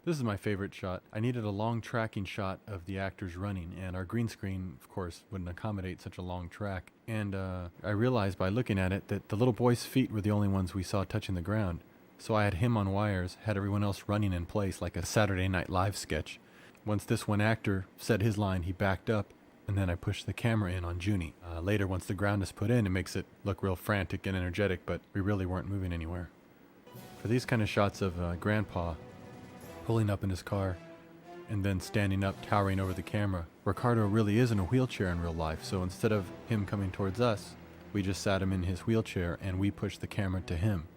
This is my favorite shot. I needed a long tracking shot of the actors running, and our green screen, of course, wouldn't accommodate such a long track. And I realized by looking at it that the little boy's feet were the only ones we saw touching the ground. So I had him on wires, had everyone else running in place like a Saturday Night Live sketch. Once this one actor said his line, he backed up, and then I pushed the camera in on Junie. Later, once the ground is put in, it makes it look real frantic and energetic, but we really weren't moving anywhere. For these kind of shots of Grandpa pulling up in his car and then standing up, towering over the camera, Ricardo really is in a wheelchair in real life, so instead of him coming towards us, we just sat him in his wheelchair and we pushed the camera to him.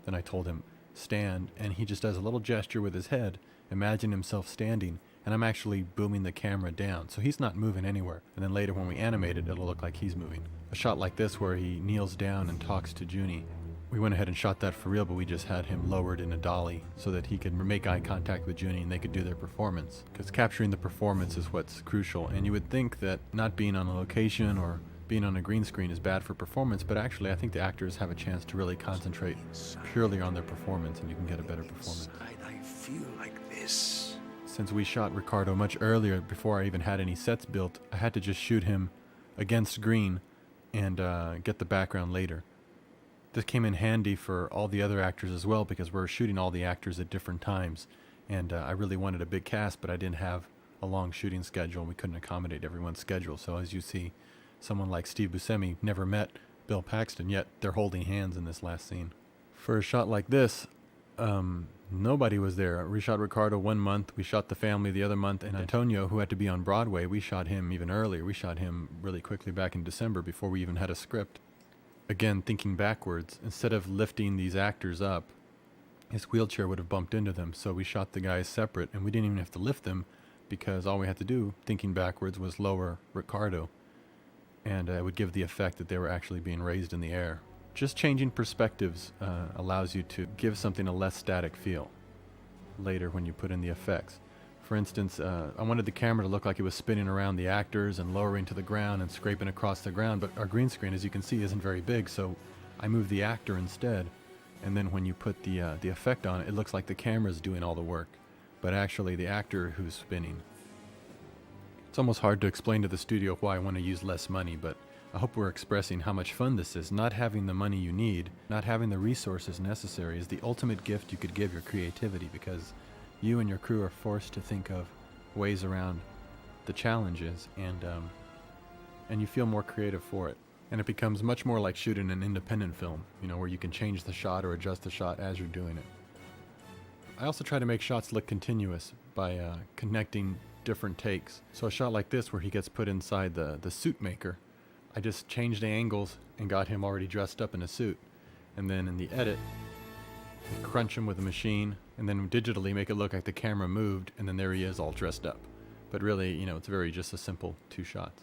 Then I told him, stand, and he just does a little gesture with his head, imagine himself standing, and I'm actually booming the camera down, so he's not moving anywhere. And then later when we animate it, it'll look like he's moving. A shot like this where he kneels down and talks to Junie, we went ahead and shot that for real, but we just had him lowered in a dolly so that he could make eye contact with Junie and they could do their performance. Because capturing the performance is what's crucial, and you would think that not being on a location or being on a green screen is bad for performance, but actually I think the actors have a chance to really concentrate purely on their performance and you can get a better performance. I feel like this. Since we shot Ricardo much earlier, before I even had any sets built, I had to just shoot him against green and get the background later. This came in handy for all the other actors as well because we're shooting all the actors at different times, and I really wanted a big cast, but I didn't have a long shooting schedule and we couldn't accommodate everyone's schedule. So as you see, someone like Steve Buscemi never met Bill Paxton, yet they're holding hands in this last scene. For a shot like this, nobody was there. We shot Ricardo 1 month, we shot the family the other month, and Antonio, who had to be on Broadway, we shot him even earlier. We shot him really quickly back in December before we even had a script. Again, thinking backwards, instead of lifting these actors up, his wheelchair would have bumped into them, so we shot the guys separate, and we didn't even have to lift them because all we had to do, thinking backwards, was lower Ricardo, and it would give the effect that they were actually being raised in the air. Just changing perspectives allows you to give something a less static feel later when you put in the effects. For instance, I wanted the camera to look like it was spinning around the actors and lowering to the ground and scraping across the ground, but our green screen, as you can see, isn't very big, so I moved the actor instead, and then when you put the effect on it, it looks like the camera's doing all the work, but actually the actor who's spinning. It's almost hard to explain to the studio why I want to use less money, but I hope we're expressing how much fun this is. Not having the money you need, not having the resources necessary is the ultimate gift you could give your creativity, because you and your crew are forced to think of ways around the challenges, and you feel more creative for it. And it becomes much more like shooting an independent film, where you can change the shot or adjust the shot as you're doing it. I also try to make shots look continuous by connecting different takes. So a shot like this where he gets put inside the suit maker, I just changed the angles and got him already dressed up in a suit. And then in the edit, I crunch him with a machine, and then digitally make it look like the camera moved, and then there he is all dressed up. But really, it's very just a simple 2 shots.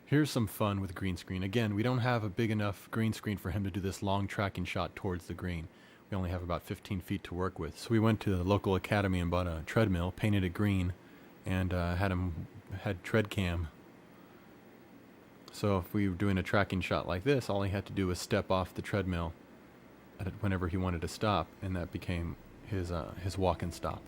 Here's some fun with green screen. Again, we don't have a big enough green screen for him to do this long tracking shot towards the green. We only have about 15 feet to work with. So we went to the local academy and bought a treadmill, painted it green, and had tread cam. So if we were doing a tracking shot like this, all he had to do was step off the treadmill whenever he wanted to stop, and that became his walk and stop.